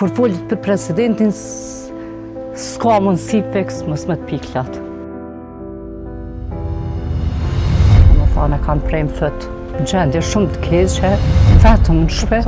kur folët për presidentin, s'ka mundësi fiks mos me të piklat. Më thane kanë prejmë thët, gjendje shumë të keqe, vetëm në shpe.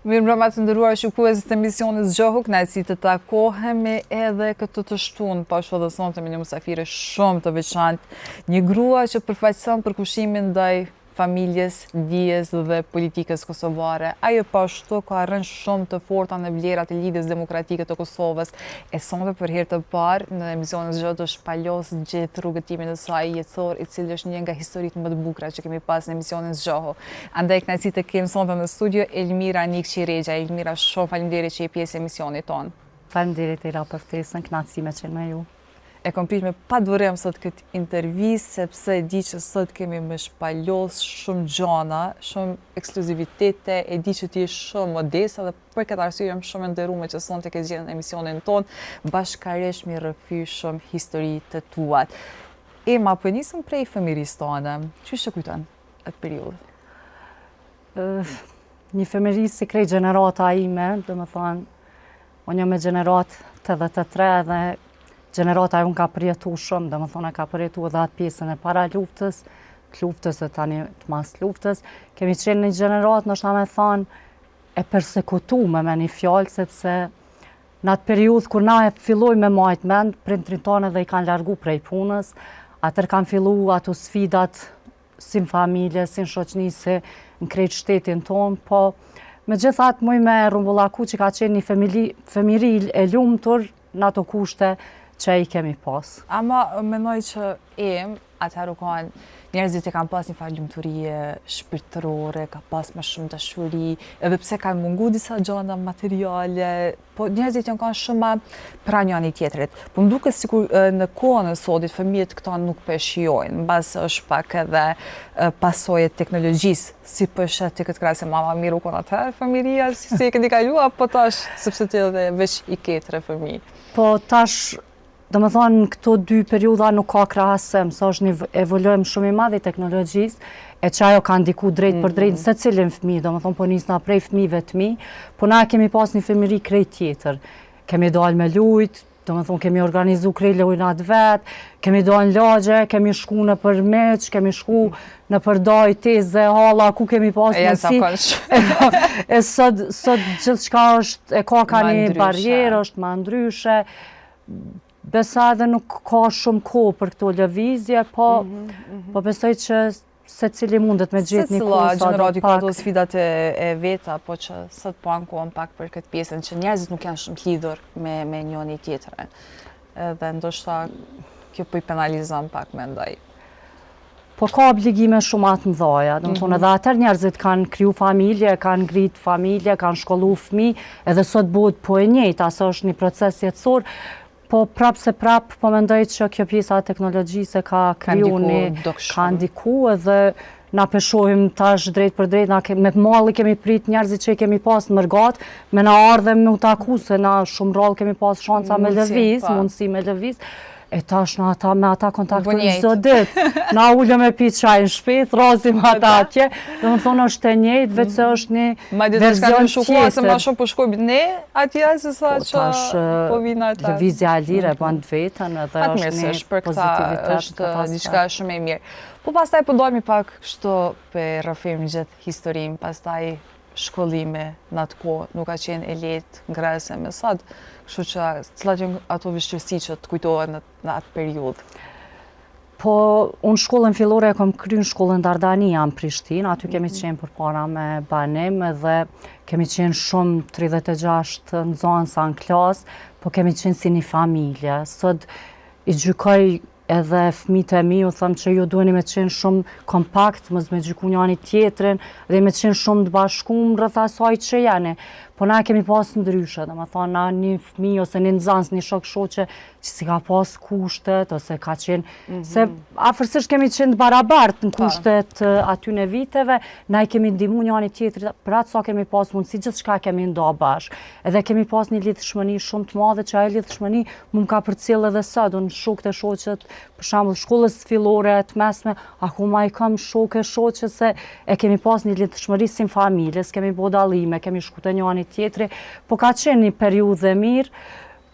Mirëmbrëma të nderuar shikues të emisionit Zgjohu, kënaqësi të takohemi edhe këtë të shtunë, po ashtu edhe sonte me një mysafire shumë të veçantë, një grua që përfaqëson përkushimin ndaj familjes, dijes dhe politikës kosovare. Ajo po ashtu ka rënë shumë të forta në vlerat e lidhjes demokratike të Kosovës. E sonte për herë të parë në emisionin Zgjohu do shpalos gjithë rrugëtimin e saj jetësor, i cili është një nga historitë më të bukura që kemi pas në emisionin Zgjohu. Andaj kënaqësi të kem sonte në studio Elmira Nikçi-Rexha. Elmira, shumë faleminderit që je pjesë e emisionit ton. Faleminderit Ira për ftesën, kënaqësi me qenë me ju. E kom prit me padurim sot këtë intervistë, sepse e di që sot kemi me shpalos shumë gjana, shumë ekskluzivitete, e di që ti je shumë modeste dhe për këtë arsye jam shumë e nderuar që sonte ke zgjedhur në emisionin ton, bashkërisht me rrëfy shumë histori të tuat. Ema, po nisëm prej fëmirisë tone, çu e kujton atë periudhë? Një fëmiri si krejt gjenerata ime, domethënë, unë jam me gjenerat 83 dhe gjenerata unë ka përjetu shumë, domethënë ka përjetu edhe atë pjesën e para luftës, luftës e tani të mas luftës. Kemi qenë një gjenerat, nështë me thonë, e persekutume me një fjalë, sepse në atë periudhë kur na e filloj me majtë mend, prindrit tonë edhe i kanë largu prej punës, atër kanë fillu ato sfidat si në familje, si në shoqni, si në krejt shtetin tonë, po me gjithat muj me rumbullaku që ka qenë një fëmiri e lumtur në ato kushte që i kemi pas. Ama mendoj që atëherë kanë njerëzit e kanë pas një farë lumturie shpirtërore, ka pas më shumë dashuri, edhe pse kanë mungu disa gjëra materiale, po njerëzit janë kanë shumë ma pranë njëri tjetrit. Po më duket sikur në kohën e sotit fëmijët këta nuk po e shijojnë, mbas është pak edhe pasojë të teknologjisë, si po e shet ti këtë krahasë mama miru kon atëherë familja, si e keni kaluar, po tash sepse ti edhe veç i ke 3 fëmijë. Po tash domethënë këto 2 periudha nuk ka krahasim, sa është një evoluim shumë i madh i teknologjisë, e që ajo ka ndiku drejt për drejt në secilin fëmijë, domethënë po nisna prej fëmijëve të mi, po na kemi pas një fëmiri krejt tjetër. Kemi dalë me lujt, domethënë kemi organizu krejt lojnat vet, kemi dalë në lagje, kemi shku në për meq, kemi shku në për daj, tezë, halla, ku kemi pas nësi. E sot gjithçka është, e ka një barjerë, është ma ndryshe. Besa edhe nuk ka shumë kohë për këto lëvizje, po besoj që se cili mundet me gjithë një kohë. Se cila gjenerati ka do sfidat e veta, po që sot po ankohen pak për këtë pjesën, që njerëzit nuk janë shumë të lidhur me njëri tjetrin. Edhe ndoshta kjo po i penalizon pak mendoj. Po ka obligime shumë atë mëdhaja, domethënë edhe atër njerëzit kanë kriju familje, kanë ngrit familje, kanë shkollu fëmijë, edhe sot bëhet po e njëjta, sa është një proces jetësor. Po prap, po mendoj që kjo pjesa e teknologjisë ka kriju ka ndiku edhe na peshohim tash drejt për drejt, me malli kemi prit njerëzit që i kemi pas në mërgat, me na ardhem me u taku, se na shumë rrallë kemi pas shansa me lëviz, mundësi me lëviz. E tash me ata kontaktojnë çdo ditë. Na ulëm me pi çaj në shtëpi, rrazim ata atje. Domethënë është e njëjtë, vetë se është një version tjetër. Se më shumë po shkojmë ne atje se sa që po vinë ata. Lëvizja e lirë bën vetën edhe është një pozitivitet, është diçka shumë e mirë. Po pastaj po ndajmë pak kështu për rrëfim gjithë historinë, pastaj shkollime në atë kohë nuk ka qenë e lehtë ngrahëse me sot. Kështu që cilat janë ato vështirësi që të kujtohen në atë periudhë? Po, unë shkollën fillore e kom kryer shkollën Dardania në Prishtinë, aty kemi qenë përpara me banim edhe kemi qenë shumë 36 nxënësa në klasë, po kemi qenë si një familje. Sot i gjykoj edhe fëmijët e mi, u thëmë që ju duheni me qenë shumë kompakt, mos me gjyku njani tjetrin, dhe me qenë shumë të bashkuar rreth asaj që jeni. Po na kemi pas ndryshe, domethënë na një fëmijë ose një nxënës, një shok shoqe që si ka pas kushtet ose ka qenë se afërsisht kemi qenë të barabartë në kushtet aty në viteve, na i kemi ndihmu njani tjetrit, për atë sa kemi pas mundësi, gjithçka kemi nda bashkë. Edhe kemi pas një lidhshmëri shumë të madhe që ajo lidhshmëri më ka përcjell edhe sot, unë shokët e shoqet, për shembull shkollës fillore të mesme, akoma i kam shokë shoqe se e kemi pas një lidhshmëri si familje, kemi bë dallime, kemi shku te njani tjetri, po ka qenë një periudhë e mirë,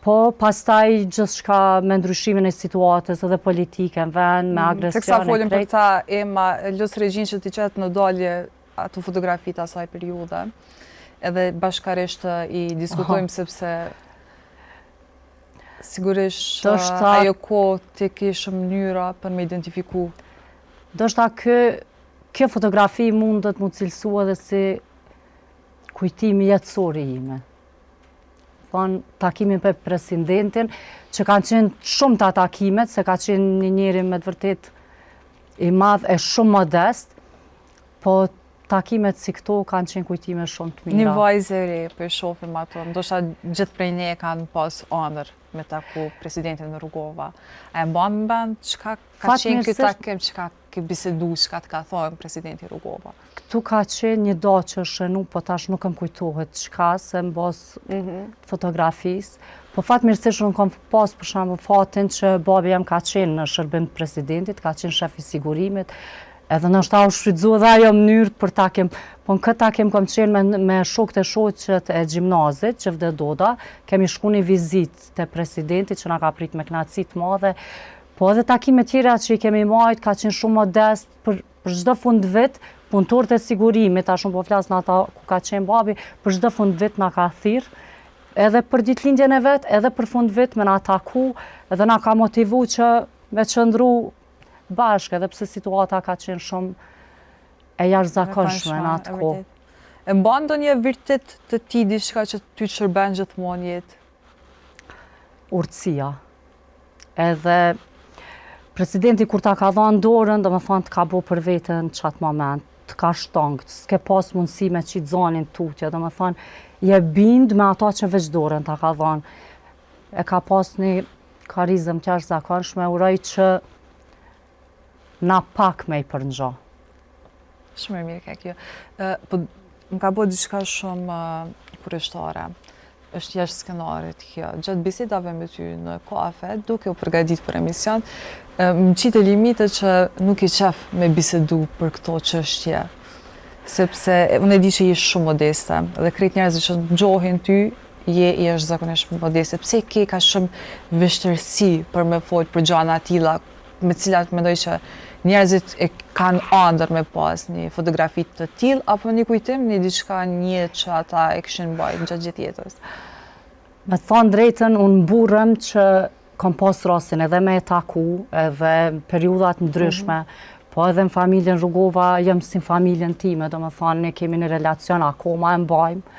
po pastaj gjithçka me ndryshimin e situatës edhe politike në vend, me agresion. Teksa folim për ta, Ema, lus regjin që ti qetë në dalje ato fotografit asaj periudhe, edhe bashkarisht i diskutojmë sepse sigurisht ajo kohë ti kishë mënyra për me identifiku. Do shta kjo fotografi mundet mu cilësua dhe si kujtimi jetësori ime. Takimin për presidentin, që kanë qenë shumë të takimet, se ka qenë një njeri me të vërtet i madh e shumë modest, po takimet si këto kanë qenë kujtime shumë të mira. Një vajzë e re, për shofim ato, ndoshta gjithë prej ne kanë pas ëndër me taku presidentin në Rugova. A e mban në band, çka ka qenë ky takim, çka ke bisedu, çka të ka thonë presidenti Rugova? Këtu ka qenë një do që shënu, po tash nuk më kujtohet çka, se në bas fotografisë. Po fatmirësisht unë kam pas për shembull fatin që babi jam ka qenë në shërbim të presidentit, ka qenë shef i sigurimit, edhe ndoshta u shfrytzu edhe ajo mënyrë për takim. Po në këtë takim kam qenë me shokët e shoqet e gjimnazit, që vde Doda, kemi shku një vizitë te presidenti që na ka prit me kënaqësi të madhe. Po edhe takime tjera që i kemi marrë ka qenë shumë modest për çdo fund vit, punëtorët e sigurimit, tash unë po flas në ata ku ka qenë babi, për çdo fund vit na ka thirr, edhe për ditëlindjen e vet, edhe për fund vit me na taku, edhe na ka motivu që me qëndru bashkë, edhe pse situata ka qenë shumë e jashtëzakonshme në atë kohë. E mban ndonjë virtyt të ti diçka që ty të shërben gjithmonë jetë? Urtësia. Edhe presidenti kur ta ka dhënë dorën, domethënë të ka bo për veten çat moment, të ka shtongët, s'ke pas mundësi me qitë zanin tutje, domethënë je bind me ata që veç dorën ta ka dhënë. E ka pas një karizëm të jashtëzakonshme, uroj që na pak me i përngjo. Shumë e mirë ka kjo. Po më ka bërë diçka shumë kurioztare. Është jashtë skenarit kjo. Gjatë bisedave me ty në kafe, duke u përgatitur për emision, më qitë limite që nuk i qef me bisedu për këto çështje. Sepse unë e di që je shumë modeste dhe krejt njerëzit që ngjohin ty je i jashtëzakonisht modeste. Pse ke ka shumë vështirësi për me folë për gjëra të tilla, me cilat mendoj që njerëzit e kanë ëndër me pas një fotografi të tillë apo një kujtim, një diçka një që ata e kishin bajt gjatë gjithë jetës. Me thonë drejtën, unë mburrem që kam pas rastin edhe me e taku, edhe periudat ndryshme, po edhe në familjen Rugova, jam si në familjen time, do me thonë, ne kemi një relacion akoma e mbajmë,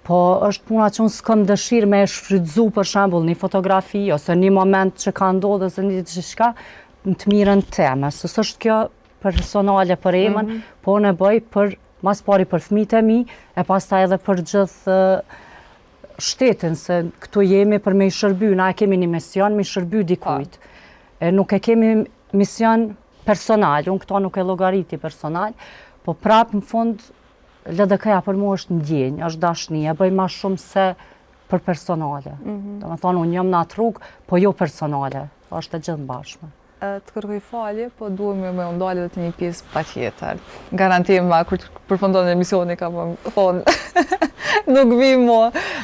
po është puna që unë s'kam dëshirë me e shfrytzu për shembull një fotografi, ose një moment që ka ndodhur, ose një diçka, në të mirën teme, se s'është kjo personale për Emën, po unë e bëj për, mas pari për fëmijët e mi, e pastaj edhe për gjithë shtetin, se këtu jemi për me i shërby, na e kemi një mision, me i shërby dikujt. Nuk e kemi mision personal, unë këto nuk e llogariti personal, po prapë në fund, LDK-ja për mu është ndjenjë, është dashni, e bëj ma shumë se për personale. Do me thonë, unë jam në atë rrugë, po jo personale, është e gjithë bashme. Të kërkoj falje, po duhem me ndalë edhe të një pjesë patjetër. Garantim, kur përfundon emisioni ka më thonë, nuk vi mo.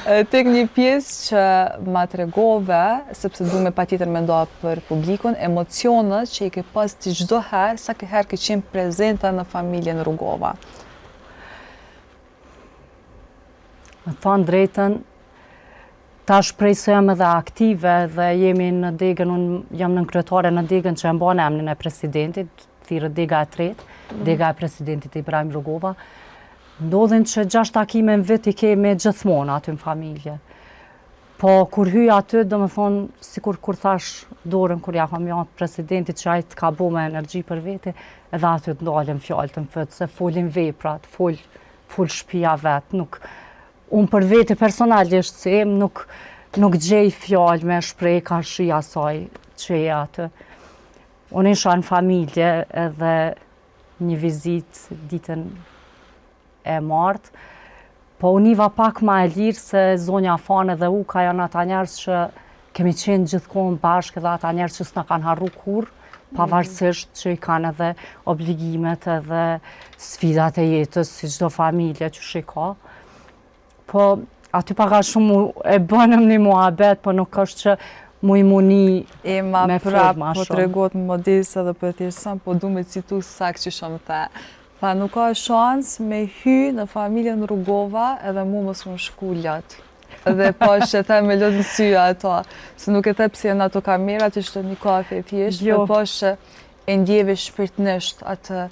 Tek një pjesë që ma tregove, sepse duhem patjetër me ndalë për publikun, emocionet që i ke pas të çdo herë, sa ke herë ke qenë prezente në familjen Rugova. Me thonë drejtën, tash prej se jam edhe aktive dhe jemi në degën, unë jam në kryetare në degën që e mban emrin e presidentit, thirrët dega e tretë, dega e presidentit Ibrahim Rugova. Ndodhin që 6 takime në vit i kemi gjithmonë aty në familje. Po, kur hyj aty, do më thonë, si kur thash dorën, kur ja kam janë presidentit që ajtë ka bo me energji për vete, edhe aty të ndalëm fjallë të më fëtë, se folin veprat, fol shpia vetë, unë për vete personalisht se nuk gjej fjallë me shprej ka shia saj që e aty. Unë isha në familje edhe një vizit ditën e martë, po unë iva pak ma e lirë se zonja Fane dhe u ka janë ata njerës që kemi qenë gjithkohën bashkë dhe ata njerës që s'na kanë harru kur, pavarësisht që i kanë edhe obligimet edhe sfidat e jetës, si çdo familje që shi ka. Po, aty paka shumë e bënëm një muhabet, po nuk është që mu i muni me prap, ma po shumë. të regot më modesta dhe për tjeshtë po du me citu sak që shumë the. Tha, nuk ka shans me hy në familjen Rugova edhe mu mos më shku ljatë. Dhe po që the me lëtë në syja ato, se nuk e the pse janë ato kamerat, ishte një kafe thjesht, Jo. po që e ndjeve shpirtnisht atë,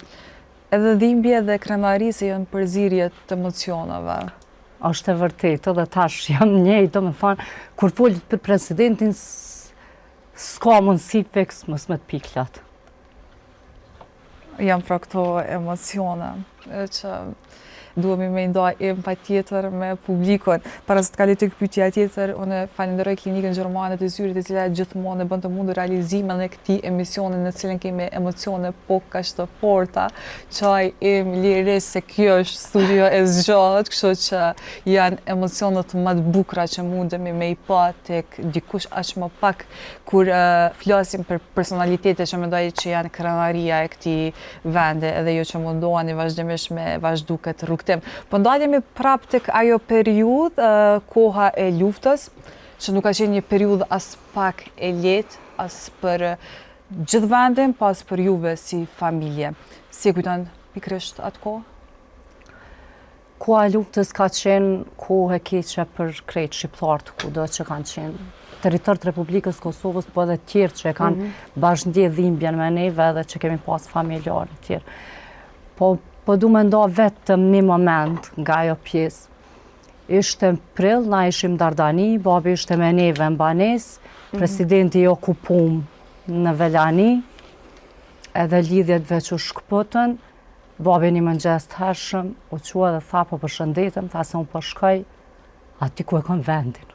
edhe dhimbje dhe krenari se janë përzirje të emocionave. Është e vërtetë, edhe tash jam njëjtë, do me thonë, kur folit për presidentin, s'ka mundësi fiks mos me të piklat. Jam pra këto emocione, që duhemi me nda pa tjetër me publikon. Para se të kalit të këpytja tjetër, unë falenderoj klinikën Gjermane të Zyrit, e cila gjithmonë bën të mundur realizimin e këtij emisioni në cilën kemi emocione po kaq të forta, çaj em lirisë se kjo është studio e zgjatë, kështu që janë emocionet më të bukura që mundemi me i pa tek dikush aq më pak kur flasim për personalitete që mendoj që janë krenaria e këtij vende, edhe jo që mundoheni vazhdimisht me vazhdu këtë rrugtim. Po ndalemi prap tek ajo periudhë, koha e luftës, që nuk ka qenë një periudhë as pak e lehtë, as për gjithë vendin, pas për juve si familje. Si e kujton pikërisht atë kohë? Koha e luftës ka qenë kohë e keqe për krejt shqiptarët kudo që kanë qenë territor të Republikës Kosovës, po edhe tjerë që e kanë bashkëndjedhë dhimbjen me neve edhe që kemi pas familjarë të tjerë. Po du me nda vetëm një moment nga ajo pjesë. Ishte në prill, na ishim Dardani, babi ishte me neve në Banes, presidenti jo kupum në Velani, edhe lidhjet veç u shkëpëtën, babi një mëngjes të hershëm, u qua dhe tha po përshëndetëm, tha se unë po shkoj, aty ku e kon vendin.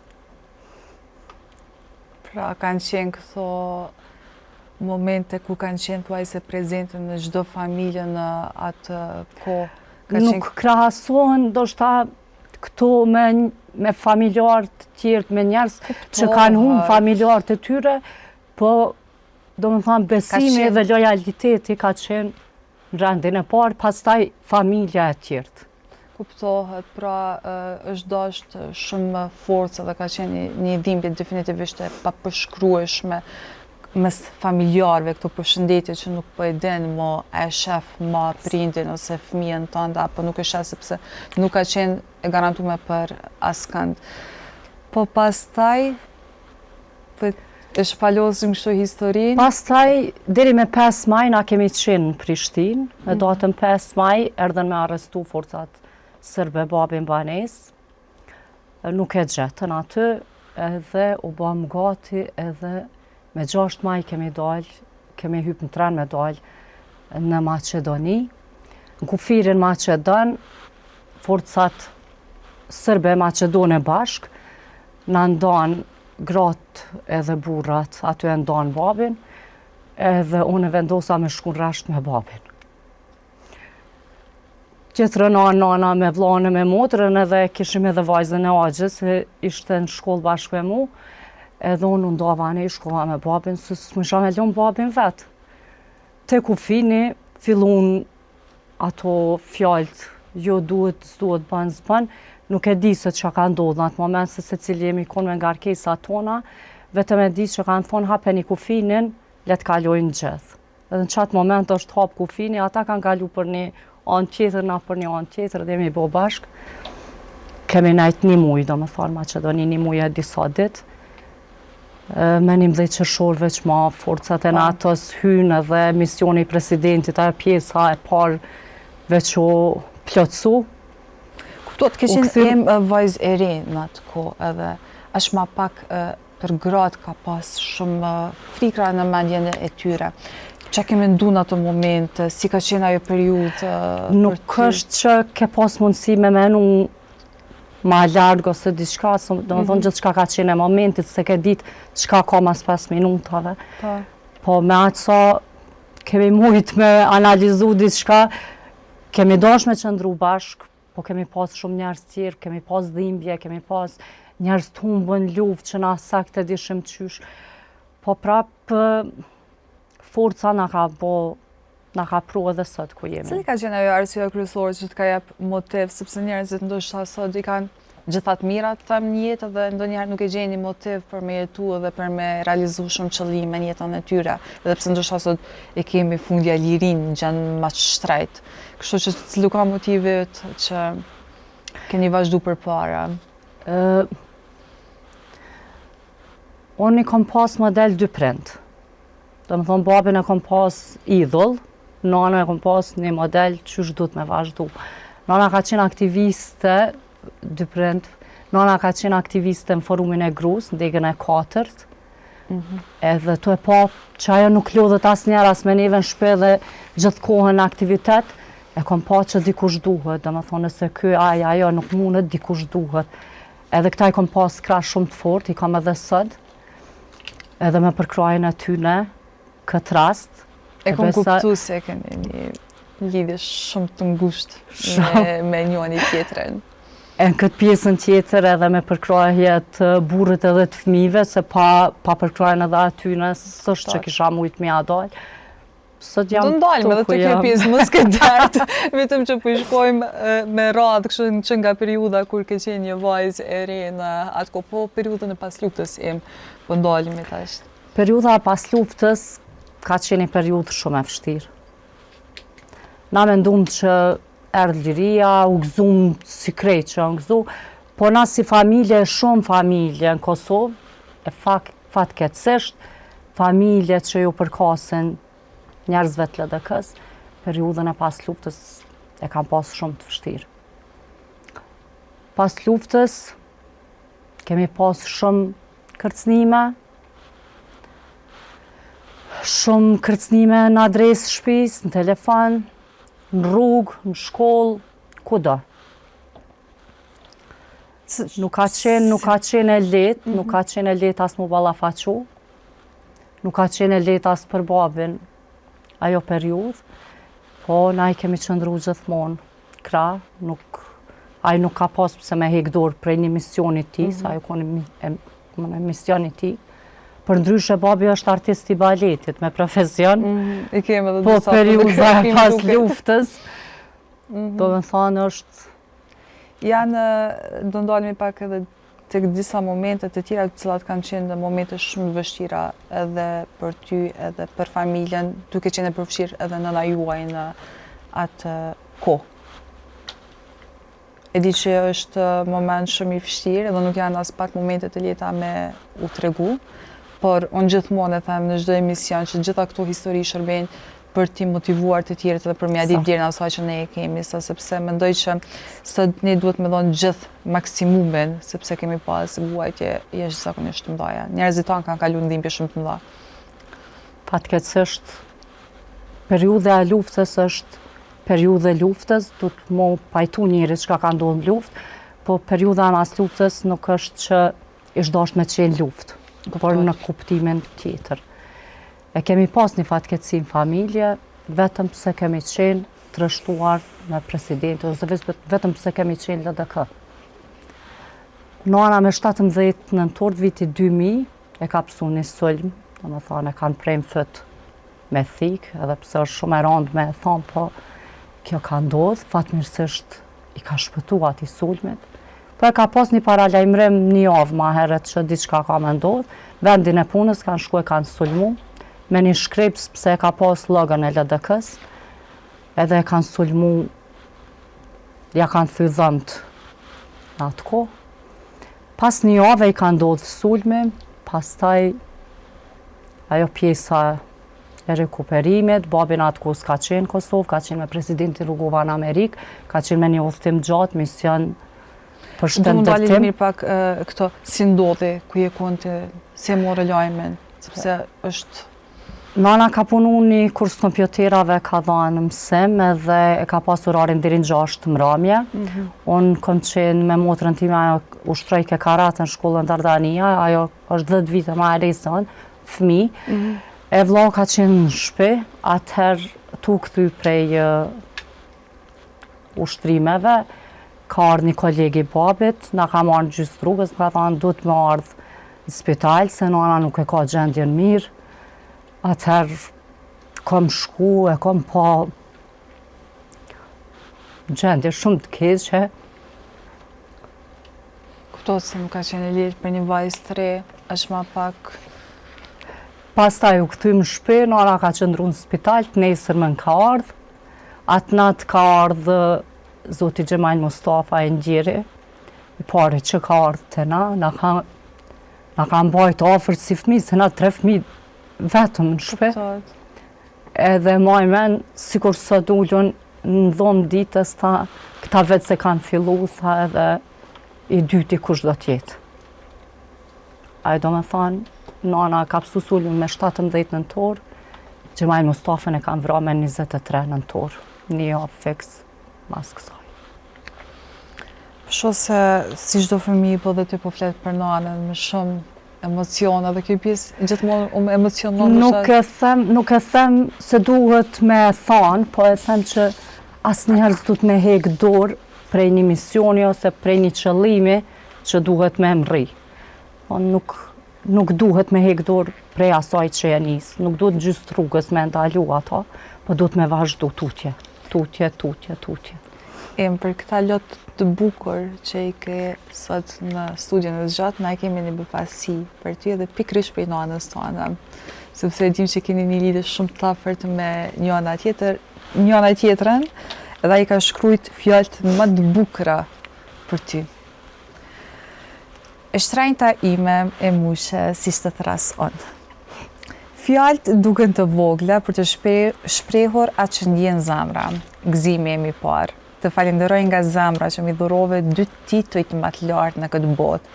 Pra kanë qenë këto momente ku kanë qenë thuajse prezente në çdo familje në atë kohë. Nuk krahasohen ndoshta këto me familjarë të tjerë, me njerëz që kanë humbur familjarët e tyre, po do më thënë besimi dhe lojaliteti ka qenë në rendin e parë, pastaj familja e tjertë. Kuptohet, pra është dashur shumë forcë dhe ka qenë një dhimbje definitivisht e papërshkrueshme mes familjarëve, këto përshëndetje që nuk po e din mo e shef ma prindin ose fëmijën tënde, apo nuk e shef sepse nuk ka qenë e garantuar për askënd. Po pastaj e shpalosim kështu historinë. Pastaj deri me 5 maj na kemi qenë në Prishtinë, në datën 5 maj erdhen me arrestu forcat serbe babin Banes. Nuk e gjetën aty, edhe u bëm gati edhe me 6 maj kemi hypë në tren me dalë në Maqedoni. Në kufirin Maqedon, forcat sërbe Maqedone bashk, në ndanë gratë edhe burrat, aty e ndanë babin, edhe unë vendosa me shku në rasht me babin. Gjithë nana me vlanë me motrën edhe kishim edhe vajzën e agjës, ishte në shkollë bashkë me mu, edhe unë ndava ne i shkova me babin, se s'mësha me lënë babin vetë. Te kufini, fillun ato fjallët, jo duhet, s'duhet, s'ban, nuk e di se që ka ndodhë në atë moment, se se cili jemi konë me ngarkesa tona, vetëm e di që kanë thonë hapeni kufinin, letë kalojnë gjithë. Edhe në qatë moment është hapë kufini, ata kanë kalu për një anë tjetër, na për një anë tjetër, dhe jemi bo bashkë. Kemi najtë një mujë, do me thonë Maqedoni, një mujë e disa ditë. Me 11 qershor veç ma forcat e NATO-s hynë edhe misioni i presidentit, ajo pjesa e parë veç o plotësu. Kuptohet kishin vajzë e ri në atë kohë edhe është ma pak për gratë ka pas shumë frikra në mendjen e tyre. Qa kemi ndu në ato moment, si ka qenë ajo periudhë? Nuk është që ke pas mundësi me menu ma largë ose diçka, do më thonë gjithë qka ka qenë e momentit, se ke ditë qka ka mas 5 minutave. Po me atë sa kemi mujtë me analizu diçka, kemi dash me qëndru bashkë, po kemi pas shumë njerëz tjerë, kemi pas dhimbje, kemi pas njerëz të humbën luftë që na saktë dishim qysh. Po prapë forca na ka pru edhe sot ku jemi. Cili ka qenë ajo arsyeja kryesore që të ka jep motiv, sepse njerëzit ndoshta sot i kanë gjithat mirat të them një jetë dhe ndonjëherë nuk e gjejnë motiv për me jetu dhe për me realizu shumë qëllime në jetën e tyre, edhe pse ndoshta sot e kemi fundja lirin gjanë ma shtrejt. Kështu që cili ka motivet që keni vazhdu përpara? Unë i kom pas model dy prind. Do më thonë babin e kom pas idhull, nana e kom pas një model qysh du të me vazhdu. Nana ka qenë aktiviste, dy prind, nana ka qenë aktiviste në forumin e grus, në degën e 4. Edhe tu e pa që ajo nuk lodhët as njerë as me neve në shpe dhe gjithë kohën në aktivitet, e kom pa që dikush duhet, dhe më thonë nëse ky ajo nuk mundet, dikush duhet. Edhe këta i kom pas krah shumë të fort, i kam edhe sëd, edhe me përkrajnë e tyne, këtë rast. E kom kuptu se keni një lidhje shumë të ngushtë me njëri tjetrin. E në këtë pjesën tjetër edhe me përkrajhje të burrit edhe të fëmijëve, se pa përkrajnë edhe atyne, s'është që kisha mujtë mi adal. Do ndalme edhe të kjo pjesë mos këtë dartë, vetëm që po i shkojmë me radhë që nga periuda kur ke qenë një vajzë e re në atë ko, po periudën e pas luftës po ndalme tash. Periuda e pas luftës ka qenë një periudhë shumë e vështirë. Na mendum që erdhë liria, u gëzum si krejt që u gëzu, po na si familje, shumë familje në Kosovë, e fatkeqësisht, familje që ju përkasin njerëzve të LDK-s, periudhën e pas luftës e kam pas shumë të vështirë. Pas luftës kemi pas shumë kërcnime, në adresë shtëpis, në telefon, në rrugë, në shkollë, kudo. Nuk ka qenë e lehtë, nuk ka qenë e lehtë as mu ballafaqu, nuk ka qenë e lehtë as për babin ajo periudhë, po na i kemi qëndru gjithmonë krah, ai nuk ka pas pse me hek dorë prej një misioni ti, sa ajo kone misioni ti. Për ndryshe babi është artist i baletit me profesion, po periudha e pas luftës, do me thonë është... Do ndalemi pak edhe të disa momente të tjera të cilat kanë qenë momente shumë vështira edhe për ty edhe për familjen, duke qenë e përfshirë edhe nëna juaj në atë kohë. E di që është moment shumë i vështirë edhe nuk janë as pak momente të lehta me u tregu, por unë gjithmonë e them në çdo emision që gjitha këto histori shërbejnë për t'i motivuar të tjerët dhe për m'ia ditë vlerën asaj që ne e kemi, sepse mendoj që sot ne duhet me dhënë gjithë maksimumin, sepse kemi pas vuajtje jashtëzakonisht të mëdha. Njerëzit tanë kanë kaluar dhimbje shumë të mëdha. Fatkeqësisht, periudha e luftës është periudha e luftës, du të mo pajtu njerëz çka ka ndodhur në luftë, po periudha e mas luftës nuk është që ish dash me qenë luftë, por në kuptimin tjetër. E kemi pas një fatkeqësi në familje, vetëm pse kemi qenë trashtuar me presidentin, ose vetëm pse kemi qenë LDK. Nana me 17 nëntor vitit 2000 e ka pësu një sulm, do me thonë e kanë prejmë thët me thikë, edhe pse është shumë e rëndë me thonë, po kjo ka ndodhë, fatmirësisht i ka shpëtu ati sulmit. Po e ka pas një paralajmërim një javë ma heret që diçka ka me ndodhë, vendin e punës kanë shku e kanë sulmu, me një shkreps pse e ka pas logën e LDK-s, edhe e kanë sulmu, ja kanë thy dhëmt në atë kohë. Pas një javë i kanë ndodhë sulmi, pastaj ajo pjesa e rekuperimit, babin atë kohë s'ka qenë Kosovë, ka qenë me presidentin Rugova në Amerikë, ka qenë me një udhëtim gjatë, mision Për Du më dalin shëndërtim. mirë pak këto, si ndodhi, ku je konti, si e morë lajmin, sepse është... Nana ka punu një kurs kompjuterave, ka dhënë mësim edhe e ka pasur orarin deri në 6 mramje. Unë kom qenë me motrën time, ajo ushtroj ke karate në shkollën Dardania, ajo është 10 vite ma e rejson, fëmi. E vlla ka qenë në shpi, atëherë tu kthy prej ushtrimeve, ka ardhë një kolegi babit, na ka marrë në gjysë rrugës, ka thënë duhet me ardhë në spital, se nana nuk e ka gjendjen mirë. Atëherë kom shku e kom pa gjendje shumë të keqe. Kuptohet se nuk ka qenë e lirë për një vajzë të re, është ma pak... Pastaj u kthy në shtëpi, nana ka qëndru në spital, të nesërmen ka ardhë. Atë natë ka ardhë zoti Xhemal Mustafa e Ndjeri, i pari që ka ardhë të na ka mbajt afër si fëmijë, se na 3 fëmijë vetëm në shtëpi. Edhe maj men, sikur sot ullën në dhomë ditës, tha, këta vetë se kanë fillu, tha edhe i dyti kush do t'jetë. A do me thanë, nana ka pësus ullën me 17 nëntor, Xhemal Mustafën e kanë vra me 23 nëntor. Një javë fiks mas kësaj. Shoh se si çdo fëmijë po dhe ty po flet për nanën me shumë emocione dhe kjo pjesë gjithmonë emocionon. Nuk e them se duhet me thanë, po e them që asnjëherë s'duhet me hek dorë prej një misioni ose prej një qëllimi që duhet me mri. Po nuk duhet me hek dorë prej asaj që e nis. Nuk duhet në gjysë rrugës me ndalu ato, po duhet me vazhdu tutje. Tutje. Për këta lot të bukur që i ke sot në studion e zgjatë, na kemi një befasi për ty edhe pikërisht për nanës tonë, sepse dim që keni një lidhje shumë të afërt me njëra tjetrën, edhe ai ka shkruajt fjalët më të bukura për ty. E shtrenjta ime e mushe si të thras on. Fjalët duken të vogla për të shprehur atë që ndjen zemra, gëzimi jemi parë. Të falenderoj nga zemra që mi dhurove 2 tituj të më të lartë në këtë botë.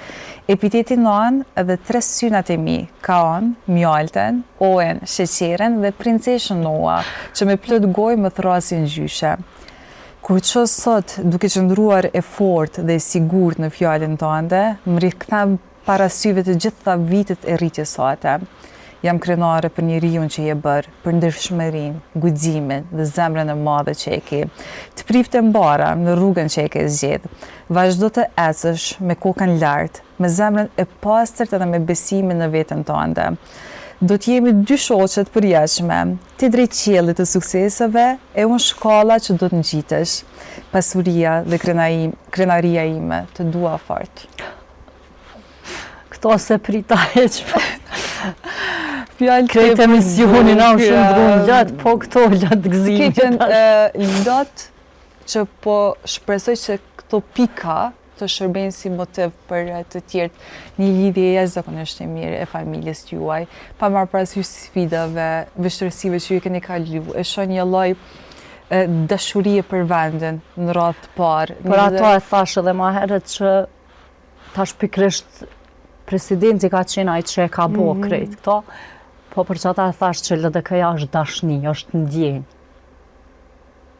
Epiteti Nan edhe 3 synat e mi, Kaan, Mjalten, Oen, Sheqeren dhe princeshën Noa, që me plot gojë më thrasin gjyshe. Kur që sot, duke qëndruar e fort dhe e sigurt në fjallin tënde, më rikëthem para syve të gjitha vitet e rritjes sate. Jam krenare për njeriun që je bërë, për ndërshmërin, guximin dhe zemrën e madhe që e ke. Të prifte mbara në rrugën që e ke zgjedh. Vazhdo të ecësh me kokën lartë, me zemrën e pastërt edhe me besimin në veten tënde. Do t'jemi 2 shoqet përjashme, ti drejt qiellit të sukseseve e unë shkalla që do të ngjitesh. Pasuria dhe krenaria ime të dua fort. Këto se prita heq. Fjallë Krejt emisionin a shumë drunë lëtë, po këto lëtë gëzimi. Lëtë që po shpresoj që këto pika të shërbejnë si motiv për të tjertë një lidhje jashtëzakonisht e mirë e familjes juaj, pa marrë parasysh sfidave, vështirësive që ju keni kalu, e shoh një lloj dashurie për vendin në radhë të parë. Për ato e thash edhe ma herët që tash pikërisht presidenti ka qenë ai që e ka bo krejt këto, po për që ata e thash që LDK-ja është dashni, është ndjenjë.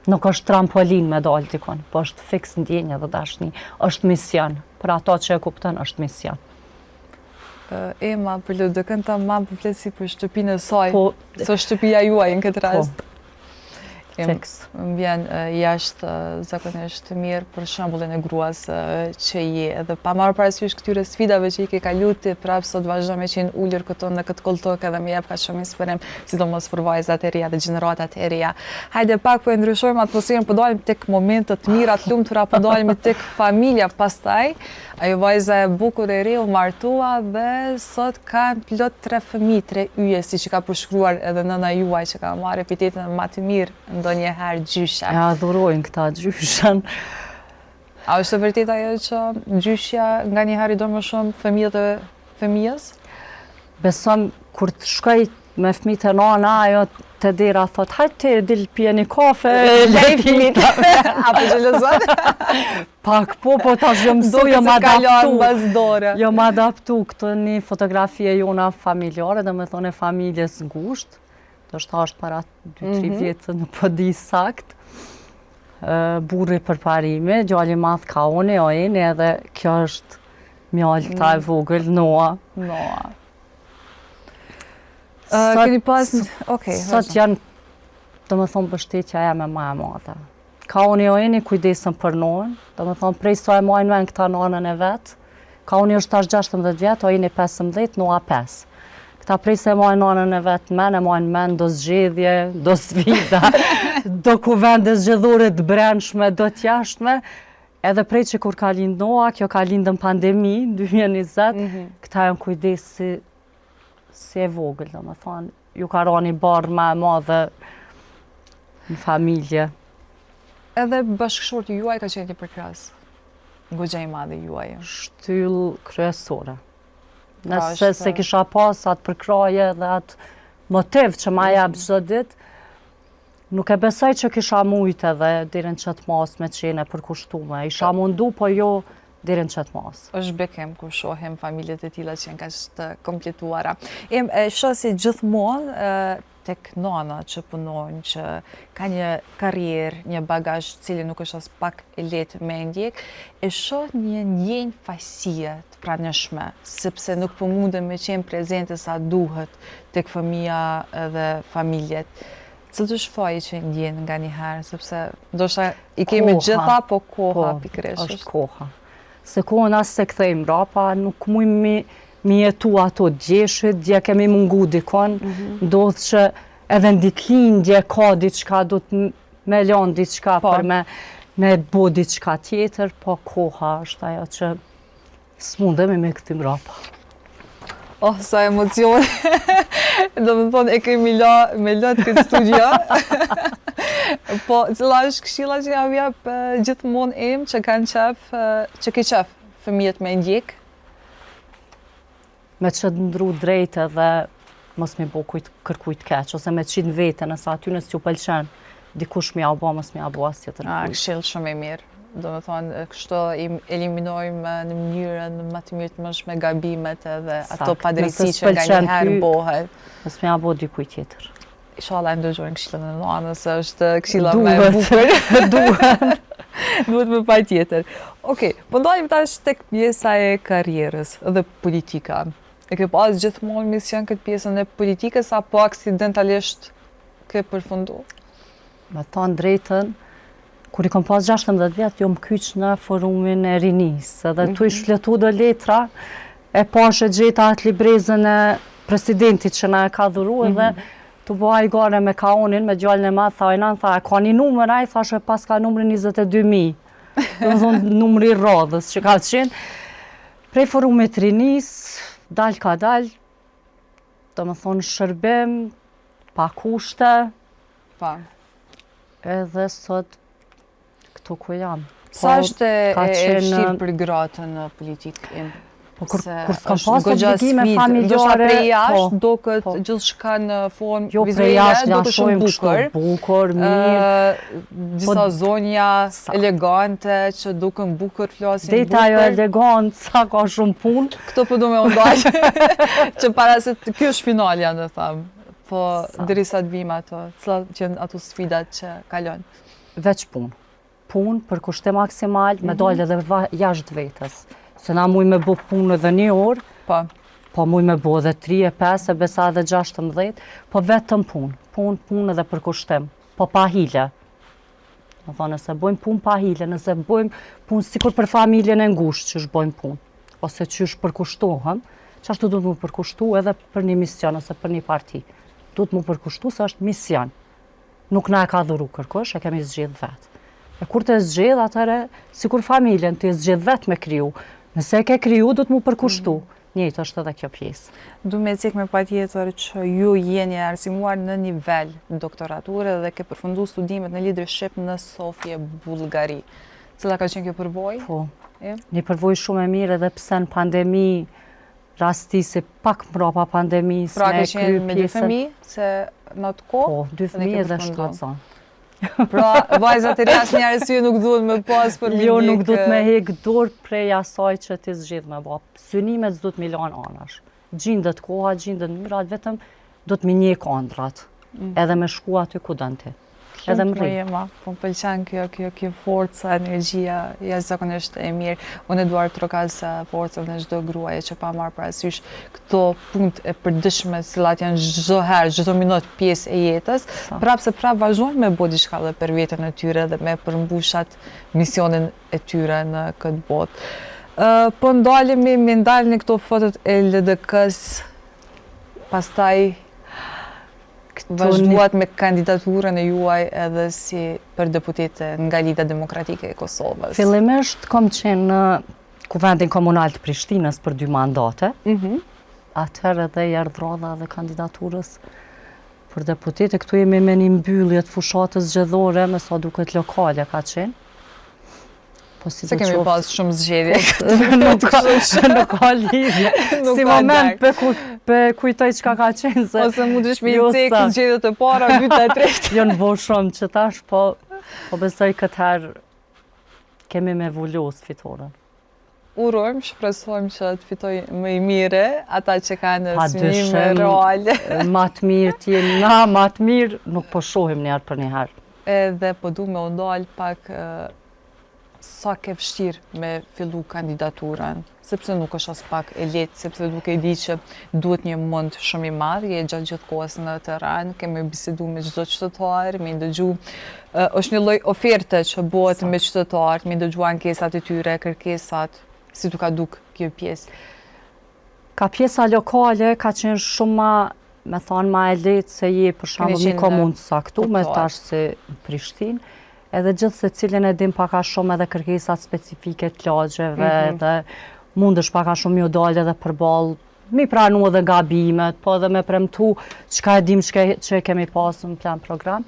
Nuk është trampolin me dalë dikon, po është fiks ndjenjë dhe dashni, është mision. Për ato që e kupton, është mision. Ema, për LDK-n ta mamë për flesi për shtëpinë e saj, so shtëpia juaj në këtë rast. Fiks. Më vjen jashtë zakonisht mirë për shembullin e gruas që je, edhe pa marrë parasysh këtyre sfidave që i ke kalu ti, prapë sot vazhdo me qenë ullur këto në këtë kolltokë edhe më jep ka shumë inspirim, sidomos për vajzat e reja dhe gjeneratat e reja. Hajde pak po e ndryshojmë atmosferën, po dalim tek momentet të mira, të lumtura, po dalim tek familja pastaj. Ajo vajza e bukur e re u martua dhe sot kanë plot 3 fëmijë, 3 yje, siç ka përshkruar edhe nëna juaj që ka marrë epitetin më të mirë ndonjëherë gjysha. E adhurojnë këta gjyshen. A është e vërtet ajo që gjyshja nganjëherë i do më shumë fëmijët e fëmijës? Besom kur të shkoj me fëmijët e nana, ajo të dera thot, hajtë ti dil pije një kafe, lej fëmijët. Apo xhelozon? Pak po ta zhëmsu, Duke jo se më kalon adaptu. bazdore. Jo më adaptu këtë një fotografi e jona familjare, dhe me thone familjes ngusht. Do shta është para 2-3 vjetë, në po di sakt. Burri për parime, gjalli madh ka unë, ojeni, edhe kjo është mjallë ta e vogël, Noa. Noa. Keni pas... Okej. Sot janë, do më thonë, bështetja e me ma e madhe. Ka unë e ojeni kujdesën për Noën, do më thonë, prej sa e majnë men këta nanën e vetë. Ka unë është tash 16 vjetë, ojeni 15, Noa 5. Këta prej se e majnë nanën e vetë men, e majnë men do zgjedhje, do sfida, do kuvende zgjedhore të brendshme, do t'jashtme. Edhe prej që kur ka lindë Noa, kjo ka lindë në pandemi, 2020, këta janë kujdesi si e vogël, do më thonë, ju ka rani barë ma e madhe në familje. Edhe bashkëshorti juaj ka qenë një përkras. Goxha i madhe juaj. Shtyllë kryesore. Nëse se kisha pas atë përkraje dhe atë motiv që ma jabë çdo ditë, nuk e besoj që kisha mujtë edhe dirin qëtë mas me qene përkushtume. Isha mundu, po jo dirin qëtë mas. Është bekim kur shohim familjet e tilla që janë kaq të kompletuara. Shoh si gjithmonë tek nana që punojnë, që ka një karrierë, një bagazh cili nuk është as pak e lehtë me ndjek, e shoh një ndjenjë faqësie të pranishme, sepse nuk po mundem me qenë prezente sa duhet tek fëmia dhe familjet. Cili është faji që ndjen nga një herë, sepse ndoshta i kemi gjitha, po koha pikërisht është koha. Se kohën asë se këthejmë rapa, nuk mujmë mi jetu ato gjeshët, dje kemi mungu dikon, ndodhë që edhe ndikin dje ka diçka, do të me lanë diçka për me bo diçka tjetër, po koha është ajo që s'mundemi me këtim rapa. Oh, sa emocion! Do më thonë, e kemi me lëtë këtë studio. Po, cila është këshilla që ja vjep gjithmonë em që kanë qef, që ke qef fëmijët me ndjek? Me që të ndru drejt edhe mos mi bo kërkujt keq, ose me qitë vete, nësa aty nësë ju pëlqen, dikush mi abo, mos mi abo asë tjetër kujt. Këshill shumë e mirë. Do më thonë, kështu eliminojmë në mënyrën më të mirë të mëshme gabimet edhe ato padrejti që nga njëherë bohet. Mos mi abo dikuj tjetër. Inshallah e ndëgjojnë këshillën e nanës, është këshilla me bukur. Duhet me pa tjetër. Okej, po ndajmë tash tek pjesa e karrierës dhe politika. E ke pas gjithmonë mision këtë pjesën e politikës, apo aksidentalisht ke përfundu? Me thonë drejtën, kur i kom pas 16 vjetë, jo më kyç në forumin e rinisë, edhe tu i shfletu do letra, e pashe gjeta atë librezën e presidentit që na e ka dhuru, edhe tu bëha i gare me kaonin, me gjallën e madhë, tha ojnan, tha, ka një numër, a i thashe pas ka numërin 22.000. Dhe më thonë numëri radhës që ka qenë. Prej forumit rinis, dal ka dal, do më thonë shërbim, pa kushte, edhe sot këtu ku jam. Sa është e vështirë për gratë në politikë? Po kur s'kam pas obligime familjare, ndoshta prej jashtë duket gjithçka në formë vizuale duket shumë bukur, mirë. Disa zonja elegante që duken bukur, flasin bukur. Deta jo elegant, sa ka shumë punë. Këto po du me ndaj, që para se kjo është finalja, në thamë. Po derisa të vim ato, cilat janë ato sfidat që kalon? Veç punë. Punë për kushte maksimal, me dalë edhe jashtë vetës. Se na muj me bo punë edhe 1 orë, po muj me bo edhe 3, 5, besa edhe 16, po vetëm punë. Punë edhe për kushtim, po pa hile. Në thonë, nëse bojmë punë pa hile, nëse bojmë punë sikur për familjen e ngushtë që është bojmë punë, ose që është përkushtohëm, që ashtu du të mu përkushtu edhe për një mision, ose për një parti. Du të mu përkushtu se është mision. Nuk na e ka dhuru kërkosh, e kemi zgjedh vetë. E kur të zgjedh, atëre, sikur familjen të zgjedh vetë me kriju, nëse e ke kriju, du të mu përkushtu. Njëjtë është edhe kjo pjesë. Du me cik me pa tjetër që ju jeni arsimuar në nivel doktorature dhe ke përfundu studimet në leadership në Sofje, Bullgari. Cila ka qenë kjo përvoj? Po, një përvoj shumë e mirë edhe pse në pandemi rasti se pak mbrapa pandemisë Pra me ke qenë me dy pjesën. fëmijë, se në të kohë? Po, 2 fëmijë dhe 7 zonë. Pra, vajzat e reja asnjë arsye nuk duhen me pas për Jo, nuk du të me hek dorë prej asaj që ti zgjidh me bo. Synimet s'du të milan anash. Gjindet koha, gjindet mënyrat, vetëm do të mi njek andrat. Edhe me shku aty ku dënë ti. Edhe më rri. Po më pëlqen kjo forca, energjia, jashtëzakonisht e mirë. Unë e duar të rokal se forcën e çdo gruaje që pa marrë parasysh këto punët e përditshme, cilat janë çdo herë, çdo minutë pjesë e jetës, prapë se prapë vazhdojnë me bë diçka edhe për veten e tyre dhe me përmbushat misionin e tyre në këtë botë. Po ndalemi, me ndalni këto fotot e LDK-s, pastaj vazhduat me kandidaturën e juaj edhe si për deputete nga Lida Demokratike e Kosovës. Fillimisht kom qenë në Kuvendin Komunal të Prishtinës për 2 mandate. Atëherë edhe i ardhrodha dhe kandidaturës për deputete. Këtu jemi me një mbyllje të fushatës zgjedhore, me sa duket lokale ka qenë. Po si se kemi pas shumë zgjedhje. Nuk ka lidhje. Si moment pe kujtoj çka ka qenë se ose mundesh me i cekë zgjedhjet e para, dyta e tretë. Jo në bo shumë që tash, po besoj këtë herë kemi me vullos fitoren. Urojmë, shpresojmë që të fitoj më i mire, ata që kanë synime reale. Ma të mirë t'jemi na, ma të mirë nuk po shohim njerë për njëherë. Edhe po du me ndalë pak sa ke vështirë me fillu kandidaturën, sepse nuk është as pak e lehtë, sepse duke i di që duhet një mund shumë i madh, je gjatë gjithë kohës në terren, kemi bisedu me çdo qytetar, me ndëgju, është një lloj oferte që bëhet me qytetarët, me ndëgju ankesat e tyre, kërkesat, si tu ka duk kjo pjesë. Ka pjesa lokale ka qenë shumë me thonë ma e lehtë se je për shembull një komunë të saktuar, tash se Prishtinë. Edhe gjithë se cilin e dim paka shumë edhe kërkesat specifike të lagjeve, edhe mundesh paka shumë jo dalë edhe përballë, mi pranu edhe gabimet, po edhe me premtu çka e dim që kemi pasur në plan program.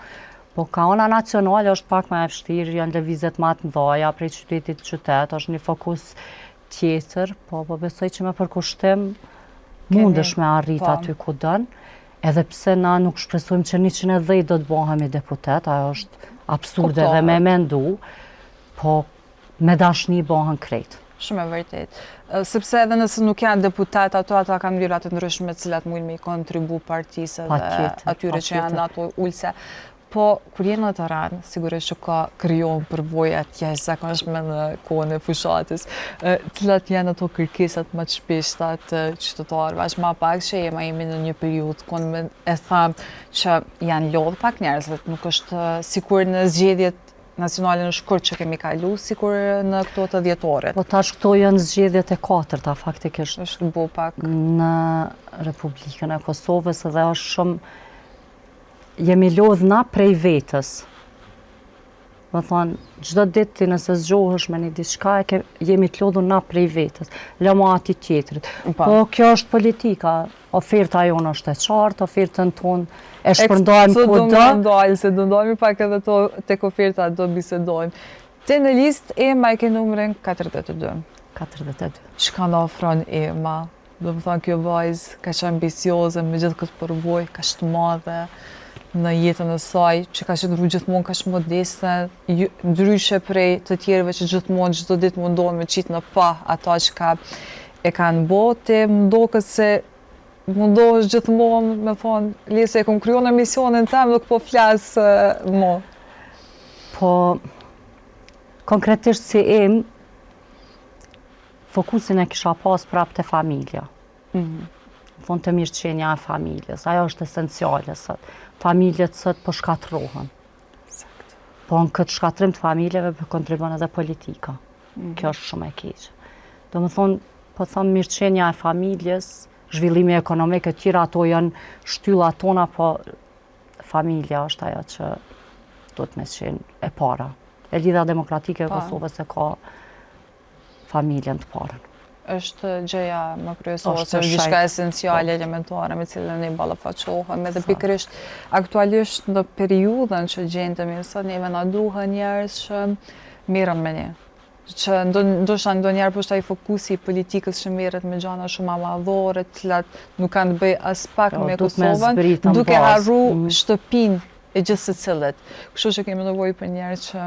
Po ka ona nacionale është pak më e vështirë, janë lëvizjet më të mëdha prej qytetit të qytet, është një fokus tjetër, po besoj që me përkushtim mundesh me arrit aty ku dën. Edhe pse na nuk shpresojmë që 110 do të bëhemi deputet, ajo është absurde dhe me mendu, po me dashni bëhen krejt. Shumë e vërtet. Sepse edhe nëse nuk janë deputet, ata kanë mënyra të ndryshme të cilat mujnë me i kontribu partisë dhe atyre që janë ato ulse. Po, kur jenë në terren, sigurisht që ka krijon përvoja të jashtëzakonshme në kohën e fushatës, cilat janë ato kërkesat më të shpeshta të qytetarëve. Aq më pak që jemi në një periudhë ku e tham që janë lodh pak njerëz, nuk është sikur në zgjedhjet nacionale në Shkurt që kemi kalu, sikur në këto të dhjetorit. Po tash këto janë zgjedhjet e 4-ta faktikisht. Është bu pak në Republikën e Kosovës dhe është shumë jemi lodh na prej vetës. Më thonë, çdo ditë ti nëse zgjohesh me një diçka, jemi të lodhur na prej vetës. Lëma ati tjetrit. Po kjo është politika. Oferta jonë është e qartë, ofertën tonë e shpërndajmë kudo. Se do ndajmë pak edhe tek oferta do bisedojmë. Te në listë Ema e ke numrin 42. 42. Çka na ofron Ema? Do të thonë kjo vajzë ka qenë ambicioze me gjithë këtë përvojë, ka të madhe në jetën e saj, që ka qenë gjithmonë kaq modeste, ndryshe prej të tjerëve që gjithmonë çdo ditë mundohen me qit në pa ata që e kanë bote, mundohesh gjithmonë me thonë, lese e kom kriju në misionin tem, nuk po flas mo. Po konkretisht si fokusin e kisha pas prapë te familja. Thonë të mirëqenia e familjes, ajo është esenciale sot. Familjet sot po shkatrohen. Po në këtë shkatrim të familjeve po kontribon edhe politika. Kjo është shumë e keqe. Do më thonë, po thëmë mirëqenia e familjes, zhvillimi ekonomik e tjera, ato janë shtylla tona, po familja është ajo që do të me qenë e para. E Lida Demokratike e Kosovës e ka familjen të parën. Është gjëja më kryesore, është diçka esenciale, elementare, me cilën ne ballafaqohem, edhe pikërisht aktualisht në periudhën që gjendemi sot, neve na duhen njerëz që merren me ne. që ndoshta ndonjëherë po ai fokusi i politikës që merret me gjëra shumë amadhore, të cilat nuk kanë të bëj as pak me Kosovën, duke harru shtëpinë e gjithë secillit. Kështu që kemi nevojë për njerëz që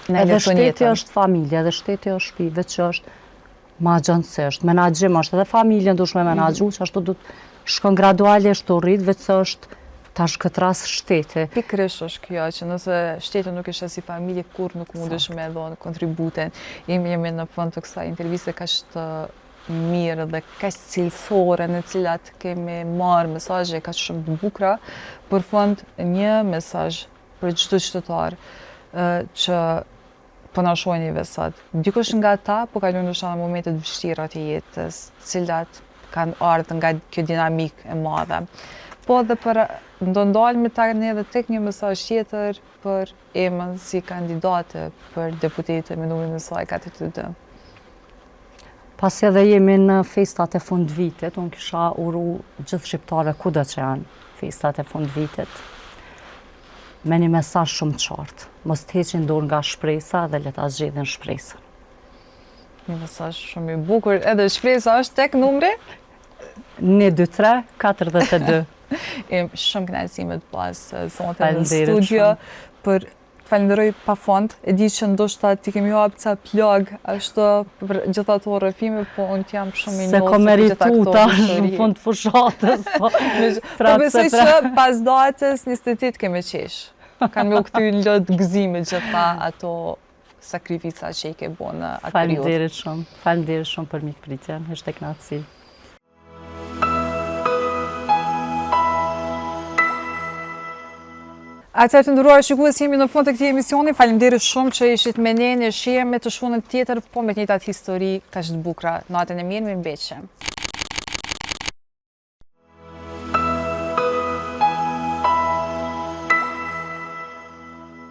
na edhe lefton jetën. shteti është familje, edhe shteti është shtëpi, veç që është magjënsisht. Menaxhim është edhe familjen dush me menaxhu, që ashtu du të shkon gradualisht të rrit, veç që është tash këtë rast shteti. Pikërisht është kjo, që nëse shteti nuk ishte si familje, kur nuk mundesh me dhënë kontributen. Jemi në fund të kësaj interviste kaq të mirë dhe kaq cilësore, në cilat kemi marrë mesazhe kaq shumë të bukura. Për fund, një mesazh për çdo qytetar që po na shohini sot. Dikush nga ata po kalojnë ndoshta në momente të vështira të jetës, të cilat kanë ardhur nga kjo dinamikë e madhe. Po edhe për ndalemi tani edhe tek një mesazh tjetër për Emën si kandidate për deputete me numrin e saj 42. Pasi edhe jemi në festat e fund vitit, unë kisha uru gjithë shqiptare kudo që janë festat e fund vitit, me një mesazh shumë të qartë. Mos të heqin dorë nga shpresa dhe le ta zgjedhin shpresën. Një mesazh shumë i bukur, edhe shpresa është tek numri 123 42. Shumë kënaqësi me të pas sonte në studio për falenderoj pafund. E di që ndoshta ti kemi hapur ca plagë ashtu për gjithë ato rrëfime, po unë jam shumë i Se njohur ko meritu tash në fund fushatës. Po besoj që pas datës 28 kemi qesh. Kanë me u kthy në lot gëzime gjitha ato sakrifica që i ke bën në atë periudhë. Faleminderit shumë për mikpritjen. Ishte kënaqësi. Atëherë të nderuar shikues, jemi në fund të këtij emisioni. Faleminderit shumë që ishit me ne. Ne shihemi të shtunën tjetër, po me të njëjtat histori kaq të bukura. Natën e mirë, mirëmbëjtje.